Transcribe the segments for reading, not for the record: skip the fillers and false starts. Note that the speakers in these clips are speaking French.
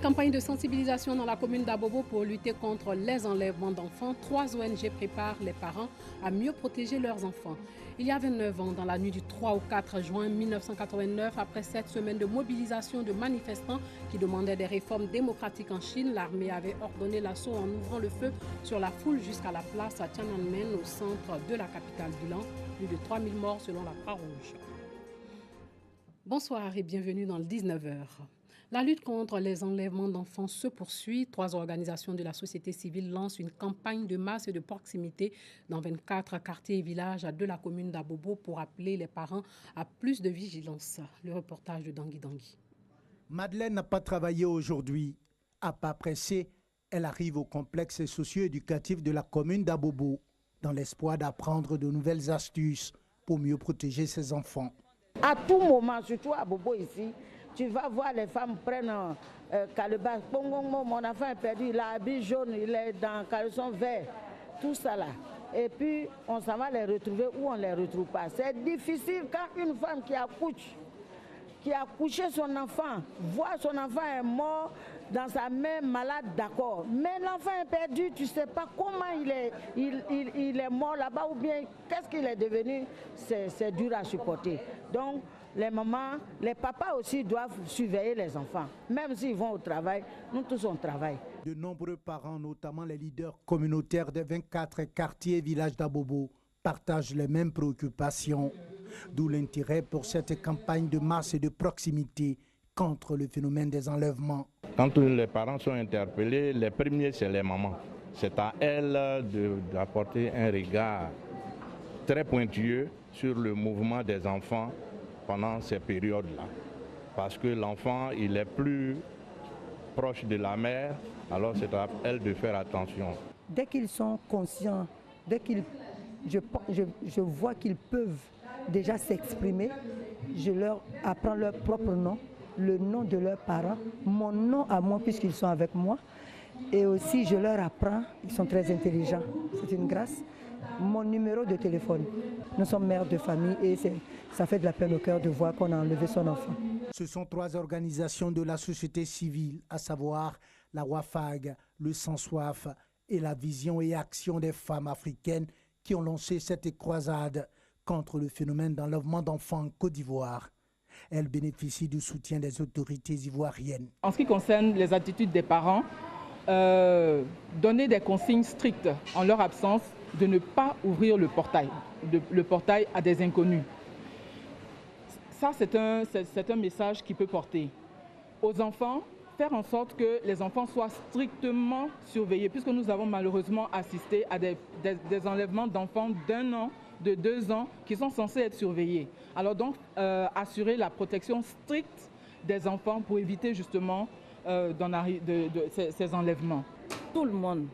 campagne de sensibilisation dans la commune d'Abobo pour lutter contre les enlèvements d'enfants. 3 ONG préparent les parents à mieux protéger leurs enfants. Il y a 29 ans, dans la nuit du 3 au 4 juin 1989, après 7 semaines de mobilisation de manifestants qui demandaient des réformes démocratiques en Chine, l'armée avait ordonné l'assaut en ouvrant le feu sur la foule jusqu'à la place à Tiananmen, au centre de la capitale. Bilan, plus de 3000 morts selon la Croix-Rouge. Bonsoir et bienvenue dans le 19h. La lutte contre les enlèvements d'enfants se poursuit. 3 organisations de la société civile lancent une campagne de masse et de proximité dans 24 quartiers et villages de la commune d'Abobo pour appeler les parents à plus de vigilance. Le reportage de Dangui Dangui. Madeleine n'a pas travaillé aujourd'hui. À pas pressée, elle arrive au complexe socio-éducatif de la commune d'Abobo dans l'espoir d'apprendre de nouvelles astuces pour mieux protéger ses enfants. À tout moment, surtout à Bobo ici, tu vas voir les femmes prennent calebasse. Mon enfant est perdu, il a habit jaune, il est dans caleçon vert, tout ça là. Et puis on s'en va les retrouver ou on ne les retrouve pas. C'est difficile quand une femme qui a couché son enfant, voit son enfant est mort dans sa main malade, d'accord. Mais l'enfant est perdu, tu ne sais pas comment il est mort là-bas ou bien qu'est-ce qu'il est devenu, c'est dur à supporter. Donc les mamans, les papas aussi doivent surveiller les enfants. Même s'ils vont au travail, nous tous on travaille. De nombreux parents, notamment les leaders communautaires des 24 quartiers et villages d'Abobo, partagent les mêmes préoccupations. D'où l'intérêt pour cette campagne de masse et de proximité contre le phénomène des enlèvements. Quand les parents sont interpellés, les premiers c'est les mamans. C'est à elles d'apporter un regard très pointilleux sur le mouvement des enfants pendant ces périodes-là. Parce que l'enfant, il est plus proche de la mère, alors c'est à elle de faire attention. Dès qu'ils sont conscients, je vois qu'ils peuvent déjà s'exprimer, je leur apprends leur propre nom, le nom de leurs parents, mon nom à moi puisqu'ils sont avec moi. Et aussi je leur apprends, ils sont très intelligents, c'est une grâce, mon numéro de téléphone. Nous sommes mères de famille et ça fait de la peine au cœur de voir qu'on a enlevé son enfant. Ce sont 3 organisations de la société civile, à savoir la WAFAG, le Sans Soif et la Vision et Action des femmes africaines qui ont lancé cette croisade contre le phénomène d'enlèvement d'enfants en Côte d'Ivoire. Elle bénéficie du soutien des autorités ivoiriennes. En ce qui concerne les attitudes des parents, donner des consignes strictes en leur absence de ne pas ouvrir le portail à des inconnus. Ça, c'est un message qui peut porter aux enfants, faire en sorte que les enfants soient strictement surveillés, puisque nous avons malheureusement assisté à des enlèvements d'enfants d'1 an, de 2 ans, qui sont censés être surveillés. Alors donc, assurer la protection stricte des enfants pour éviter justement ces enlèvements. Tout le monde,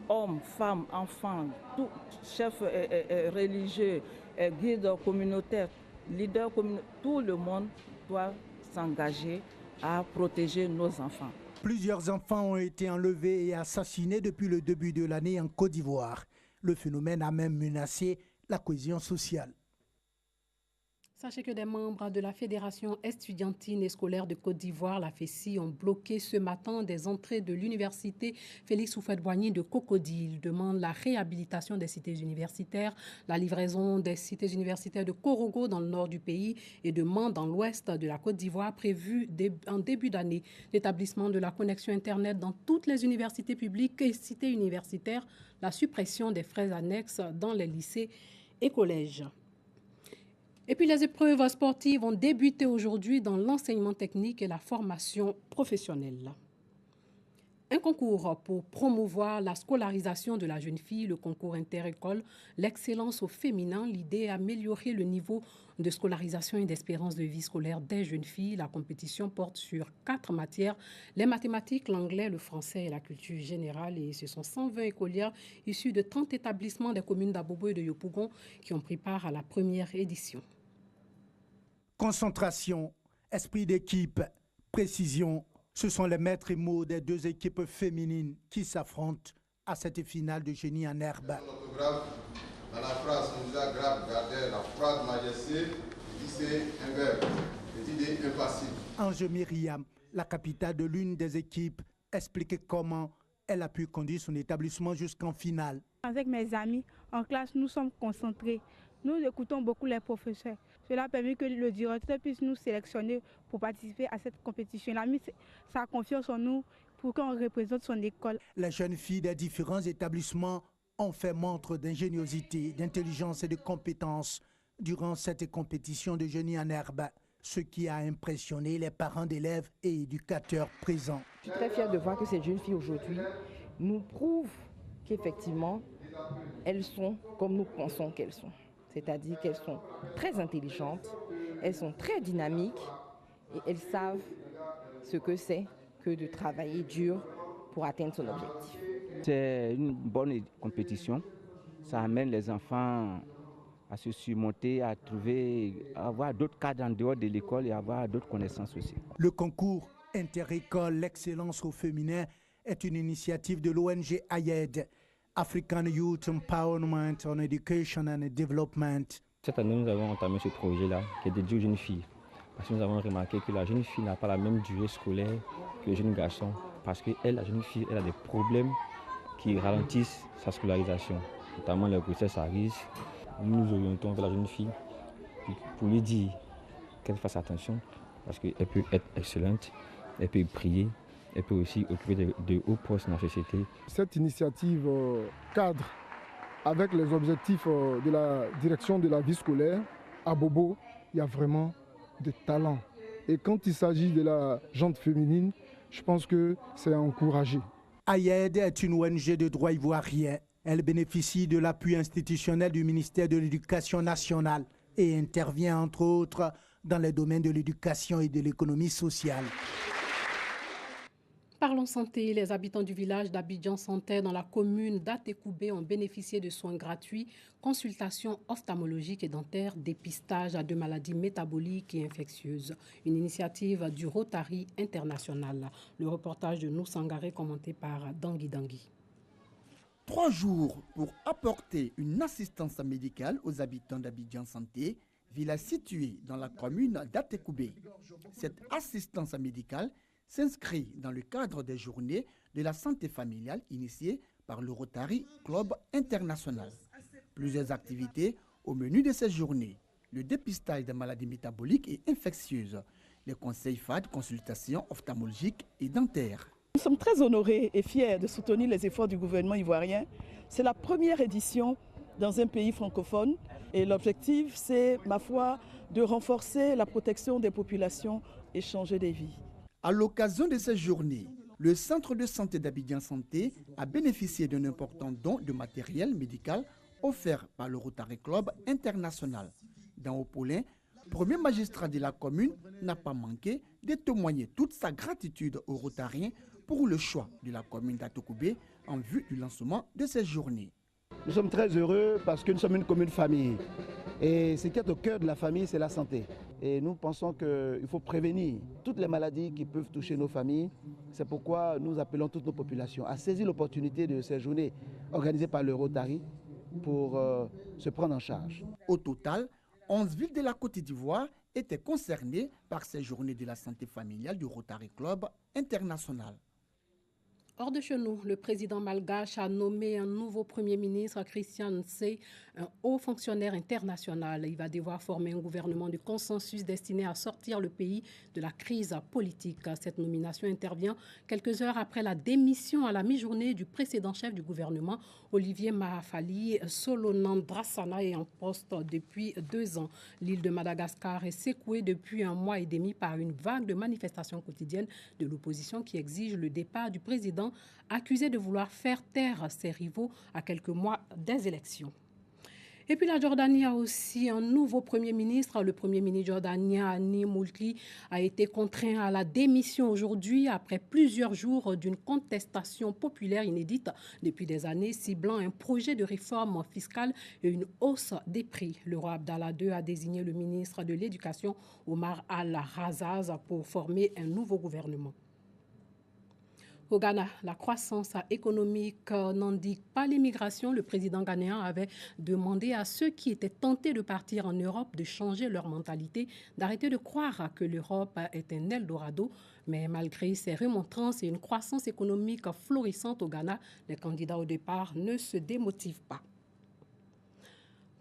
hommes, femmes, enfants, tout chef religieux, guide communautaire, leader communautaire, tout le monde doit s'engager à protéger nos enfants. Plusieurs enfants ont été enlevés et assassinés depuis le début de l'année en Côte d'Ivoire. Le phénomène a même menacé la cohésion sociale. Sachez que des membres de la Fédération estudiantine et scolaire de Côte d'Ivoire, la FESI, ont bloqué ce matin des entrées de l'université Félix Houphouët-Boigny de Cocody. Ils demandent la réhabilitation des cités universitaires, la livraison des cités universitaires de Korogo dans le nord du pays et de Mans dans l'ouest de la Côte d'Ivoire prévu en début d'année. L'établissement de la connexion Internet dans toutes les universités publiques et cités universitaires, la suppression des frais annexes dans les lycées et collèges. Et puis les épreuves sportives ont débuté aujourd'hui dans l'enseignement technique et la formation professionnelle. Un concours pour promouvoir la scolarisation de la jeune fille, le concours inter-école, l'excellence au féminin. L'idée est d'améliorer le niveau de scolarisation et d'espérance de vie scolaire des jeunes filles. La compétition porte sur 4 matières, les mathématiques, l'anglais, le français et la culture générale. Et ce sont 120 écolières issues de 30 établissements des communes d'Abobo et de Yopougon qui ont pris part à la première édition. Concentration, esprit d'équipe, précision, ce sont les maîtres mots des 2 équipes féminines qui s'affrontent à cette finale de génie en herbe. Dans la phrase, on disait grave, garder la phrase majesté, c'est un verbe, petit d impassible. Ange Myriam la capitale de l'une des équipes, expliquait comment elle a pu conduire son établissement jusqu'en finale. Avec mes amis, en classe, nous sommes concentrés. Nous écoutons beaucoup les professeurs. Cela a permis que le directeur puisse nous sélectionner pour participer à cette compétition. Il a mis sa confiance en nous pour qu'on représente son école. Les jeunes filles des différents établissements ont fait montre d'ingéniosité, d'intelligence et de compétences durant cette compétition de génie en herbe, ce qui a impressionné les parents d'élèves et éducateurs présents. Je suis très fière de voir que ces jeunes filles aujourd'hui nous prouvent qu'effectivement, elles sont comme nous pensons qu'elles sont. C'est-à-dire qu'elles sont très intelligentes, elles sont très dynamiques et elles savent ce que c'est que de travailler dur pour atteindre son objectif. C'est une bonne compétition. Ça amène les enfants à se surmonter, à avoir d'autres cadres en dehors de l'école et avoir d'autres connaissances aussi. Le concours inter-école L'excellence au féminin est une initiative de l'ONG AYED, African Youth Empowerment on Education and Development. Cette année, nous avons entamé ce projet-là qui est dédié aux jeunes filles. Parce que nous avons remarqué que la jeune fille n'a pas la même durée scolaire que le jeune garçon. Parce que la jeune fille, elle a des problèmes qui ralentissent sa scolarisation, notamment les grossesses à risque. Nous nous orientons vers la jeune fille pour lui dire qu'elle fasse attention parce qu'elle peut être excellente, elle peut prier, elle peut aussi occuper de hauts postes dans la société. Cette initiative cadre avec les objectifs de la direction de la vie scolaire. À Bobo, il y a vraiment de talent. Et quand il s'agit de la gente féminine, je pense que c'est encouragé. AYED est une ONG de droit ivoirien. Elle bénéficie de l'appui institutionnel du ministère de l'Éducation nationale et intervient entre autres dans les domaines de l'éducation et de l'économie sociale. Parlons santé, les habitants du village d'Abidjan Santé dans la commune d'Atekoubé ont bénéficié de soins gratuits, consultations ophtalmologiques et dentaires, dépistage de maladies métaboliques et infectieuses. Une initiative du Rotary International. Le reportage de Noussangare commenté par Dangui Dangui. 3 jours pour apporter une assistance médicale aux habitants d'Abidjan Santé, village situé dans la commune d'Atekoubé. Cette assistance médicale s'inscrit dans le cadre des journées de la santé familiale initiées par le Rotary Club International. Plusieurs activités au menu de ces journées. Le dépistage des maladies métaboliques et infectieuses, les conseils FAD, consultations ophtalmologiques et dentaires. Nous sommes très honorés et fiers de soutenir les efforts du gouvernement ivoirien. C'est la première édition dans un pays francophone et l'objectif, c'est, ma foi, de renforcer la protection des populations et changer des vies. À l'occasion de ces journées, le centre de santé d'Abidjan Santé a bénéficié d'un important don de matériel médical offert par le Rotary Club International. Dans Opoulin, premier magistrat de la commune n'a pas manqué de témoigner toute sa gratitude aux Rotariens pour le choix de la commune d'Atekoubé en vue du lancement de ces journées. Nous sommes très heureux parce que nous sommes une commune famille. Et ce qui est au cœur de la famille, c'est la santé. Et nous pensons qu'il faut prévenir toutes les maladies qui peuvent toucher nos familles. C'est pourquoi nous appelons toutes nos populations à saisir l'opportunité de ces journées organisées par le Rotary pour se prendre en charge. Au total, 11 villes de la Côte d'Ivoire étaient concernées par ces journées de la santé familiale du Rotary Club International. Hors de chez nous, le président malgache a nommé un nouveau Premier ministre, Christian Nsé, un haut fonctionnaire international. Il va devoir former un gouvernement de consensus destiné à sortir le pays de la crise politique. Cette nomination intervient quelques heures après la démission à la mi-journée du précédent chef du gouvernement, Olivier Mahafali. Solonandrasana est en poste depuis 2 ans. L'île de Madagascar est secouée depuis 1 mois et demi par une vague de manifestations quotidiennes de l'opposition qui exige le départ du président, accusé de vouloir faire taire ses rivaux à quelques mois des élections. Et puis la Jordanie a aussi un nouveau Premier ministre. Le Premier ministre jordanien, Hani Moulki, a été contraint à la démission aujourd'hui après plusieurs jours d'une contestation populaire inédite depuis des années, ciblant un projet de réforme fiscale et une hausse des prix. Le roi Abdallah II a désigné le ministre de l'Éducation, Omar Al-Razaz, pour former un nouveau gouvernement. Au Ghana, la croissance économique n'indique pas l'immigration. Le président ghanéen avait demandé à ceux qui étaient tentés de partir en Europe de changer leur mentalité, d'arrêter de croire que l'Europe est un Eldorado, Mais malgré ces remontrances et une croissance économique florissante au Ghana, les candidats au départ ne se démotivent pas.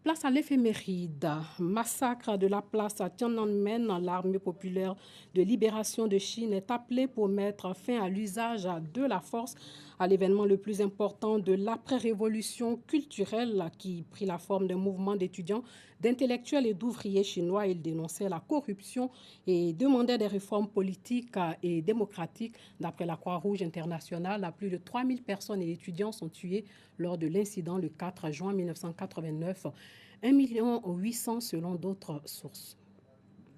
Place à l'éphéméride. Massacre de la place à Tiananmen. L'armée populaire de libération de Chine est appelée pour mettre fin à l'usage de la force à l'événement le plus important de l'après-révolution culturelle qui prit la forme d'un mouvement d'étudiants, d'intellectuels et d'ouvriers chinois. Ils dénonçaient la corruption et demandaient des réformes politiques et démocratiques. D'après la Croix-Rouge internationale, plus de 3000 personnes et étudiants sont tués lors de l'incident le 4 juin 1989. 1 800 000 selon d'autres sources.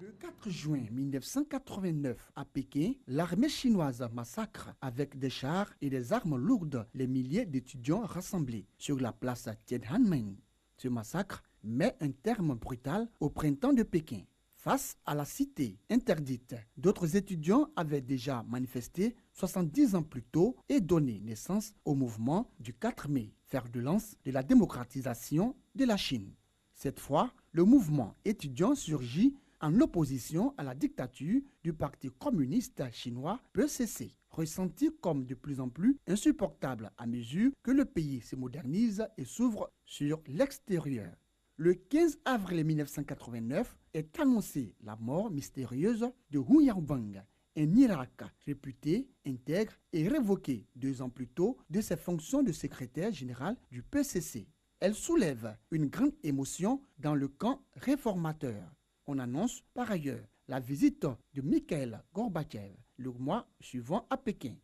Le 4 juin 1989, à Pékin, l'armée chinoise massacre avec des chars et des armes lourdes les milliers d'étudiants rassemblés sur la place Tiananmen. Ce massacre met un terme brutal au printemps de Pékin. Face à la cité interdite, d'autres étudiants avaient déjà manifesté 70 ans plus tôt et donné naissance au mouvement du 4 mai, fer de lance de la démocratisation de la Chine. Cette fois, le mouvement étudiant surgit en opposition à la dictature du Parti communiste chinois PCC, ressenti comme de plus en plus insupportable à mesure que le pays se modernise et s'ouvre sur l'extérieur. Le 15 avril 1989 est annoncée la mort mystérieuse de Hu Yaobang, un Irak réputé, intègre et révoqué 2 ans plus tôt de ses fonctions de secrétaire général du PCC. Elle soulève une grande émotion dans le camp réformateur. On annonce par ailleurs la visite de Mikhail Gorbatchev le mois suivant à Pékin.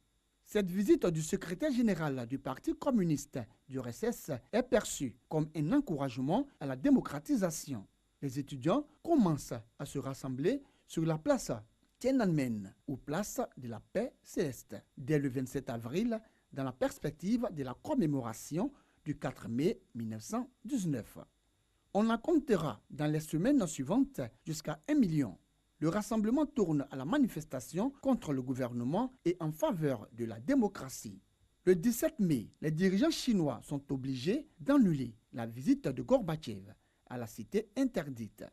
Cette visite du secrétaire général du Parti communiste du RSS est perçue comme un encouragement à la démocratisation. Les étudiants commencent à se rassembler sur la place Tiananmen, ou place de la paix céleste, dès le 27 avril, dans la perspective de la commémoration du 4 mai 1919. On en comptera dans les semaines suivantes jusqu'à 1 million. Le rassemblement tourne à la manifestation contre le gouvernement et en faveur de la démocratie. Le 17 mai, les dirigeants chinois sont obligés d'annuler la visite de Gorbatchev à la cité interdite.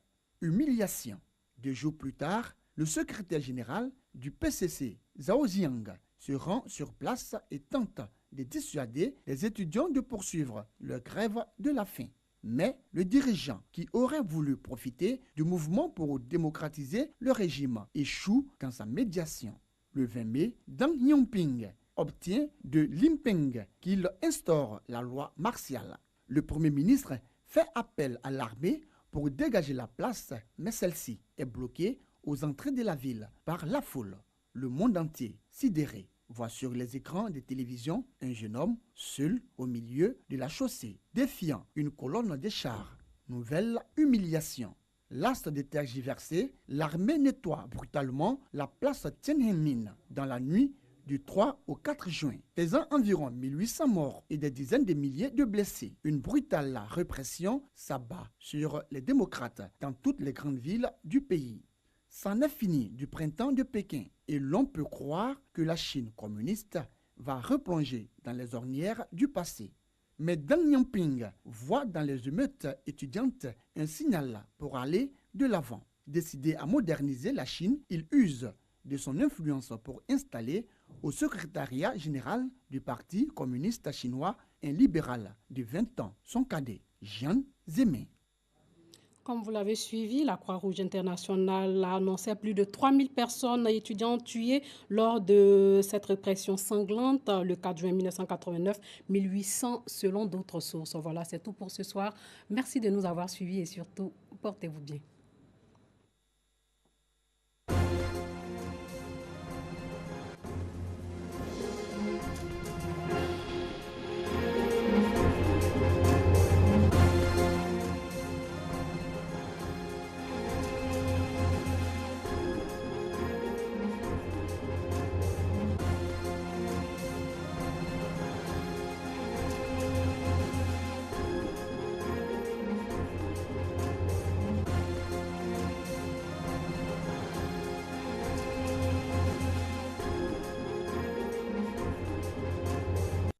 Humiliation. 2 jours plus tard, le secrétaire général du PCC, Zhao Jiang, se rend sur place et tente de dissuader les étudiants de poursuivre leur grève de la faim. Mais le dirigeant qui aurait voulu profiter du mouvement pour démocratiser le régime échoue dans sa médiation. Le 20 mai, Deng Xiaoping obtient de Li Peng qu'il instaure la loi martiale. Le Premier ministre fait appel à l'armée pour dégager la place, mais celle-ci est bloquée aux entrées de la ville par la foule. Le monde entier, sidéré, voit sur les écrans de télévision un jeune homme seul au milieu de la chaussée, défiant une colonne de chars. Nouvelle humiliation. L'as de tergiversé, l'armée nettoie brutalement la place Tiananmen dans la nuit du 3 au 4 juin, faisant environ 1800 morts et des dizaines de milliers de blessés. Une brutale répression s'abat sur les démocrates dans toutes les grandes villes du pays. C'en est fini du printemps de Pékin et l'on peut croire que la Chine communiste va replonger dans les ornières du passé. Mais Deng Xiaoping voit dans les émeutes étudiantes un signal pour aller de l'avant. Décidé à moderniser la Chine, il use de son influence pour installer au secrétariat général du Parti communiste chinois un libéral de 20 ans, son cadet, Jiang Zemin. Comme vous l'avez suivi, la Croix-Rouge internationale a annoncé plus de 3000 personnes étudiantes tuées lors de cette répression sanglante le 4 juin 1989, 1800 selon d'autres sources. Voilà, c'est tout pour ce soir. Merci de nous avoir suivis et surtout, portez-vous bien.